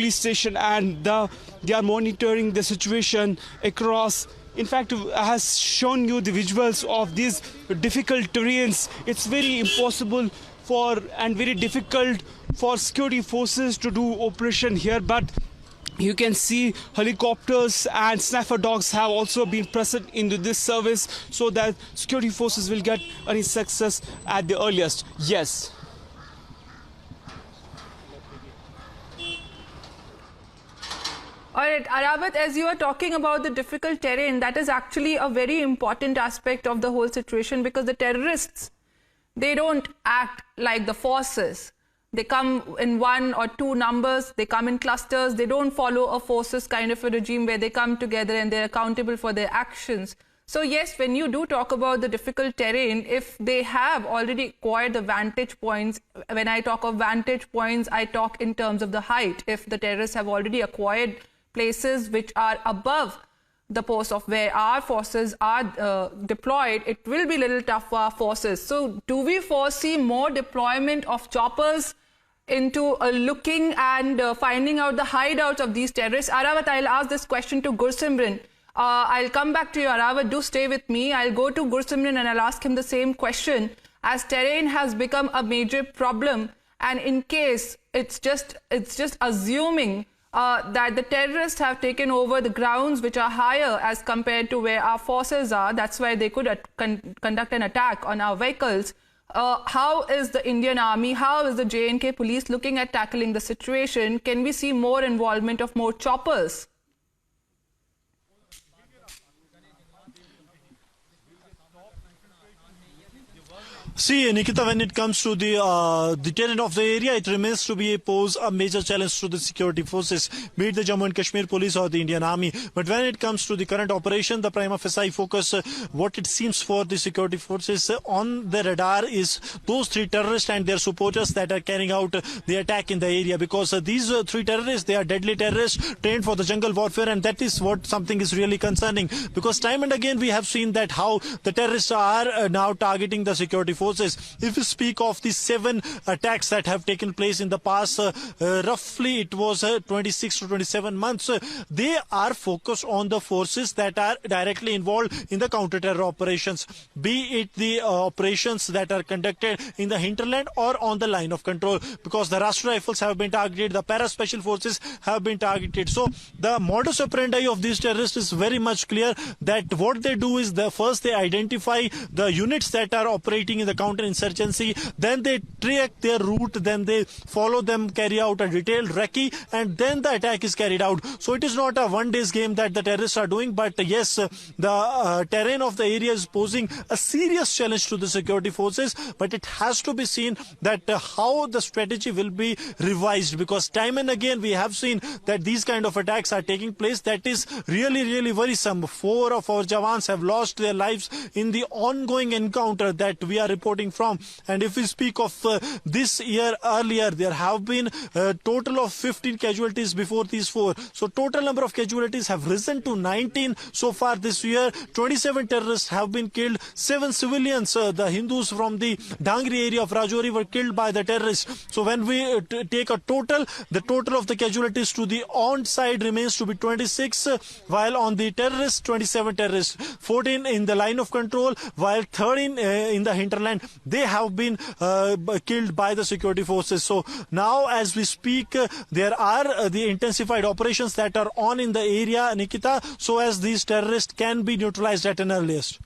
police station, and they are monitoring the situation across. In fact, has shown you the visuals of these difficult terrains. It's very impossible and very difficult for security forces to do operation here, but you can see helicopters and sniffer dogs have also been present into this service so that security forces will get any success at the earliest. Yes. All right, Arabat, as you are talking about the difficult terrain, that is actually a very important aspect of the whole situation, because the terrorists, they don't act like the forces. They come in one or two numbers, they come in clusters, they don't follow a forces kind of a regime where they come together and they're accountable for their actions. So yes, when you do talk about the difficult terrain, if they have already acquired the vantage points, when I talk of vantage points, I talk in terms of the height. If the terrorists have already acquired places which are above the post of where our forces are deployed, it will be a little tough for our forces. So do we foresee more deployment of choppers into looking and finding out the hideouts of these terrorists? Aravat, I'll ask this question to Gursimran. I'll come back to you, Aravat. Do stay with me. I'll go to Gursimran and I'll ask him the same question. As terrain has become a major problem, and in case it's just assuming that the terrorists have taken over the grounds which are higher as compared to where our forces are, that's why they could conduct an attack on our vehicles. How is the Indian Army, how is the J&K police looking at tackling the situation? Can we see more involvement of more choppers? See, Nikita, when it comes to the terrain of the area, it remains to pose a major challenge to the security forces, be it the Jammu and Kashmir police or the Indian Army. But when it comes to the current operation, the prima facie focus, what it seems for the security forces on the radar is those three terrorists and their supporters that are carrying out the attack in the area. Because these three terrorists, they are deadly terrorists trained for the jungle warfare, and that is what something is really concerning. Because time and again we have seen that how the terrorists are now targeting the security forces. If we speak of the 7 attacks that have taken place in the past, roughly it was 26 to 27 months, they are focused on the forces that are directly involved in the counter-terror operations, be it the operations that are conducted in the hinterland or on the line of control, because the Rashtra Rifles have been targeted, the para-special forces have been targeted. So the modus operandi of these terrorists is very much clear, that what they do is first they identify the units that are operating in the counter-insurgency, then they track their route, then they follow them, carry out a detailed recce, and then the attack is carried out. So it is not a one-day game that the terrorists are doing, but yes, the terrain of the area is posing a serious challenge to the security forces, but it has to be seen that how the strategy will be revised, because time and again we have seen that these kind of attacks are taking place. That is really, really worrisome. 4 of our Jawans have lost their lives in the ongoing encounter that we are reporting from. And if we speak of this year earlier, there have been a total of 15 casualties before these 4. So total number of casualties have risen to 19 so far this year. 27 terrorists have been killed. 7 civilians, the Hindus from the Dhangri area of Rajouri, were killed by the terrorists. So when we take a total, the total of the casualties to the on side remains to be 26, while on the terrorists, 27 terrorists, 14 in the line of control, while 13 in the hinterland, they have been killed by the security forces. So now as we speak, there are the intensified operations that are on in the area, Nikita, so as these terrorists can be neutralized at an earliest.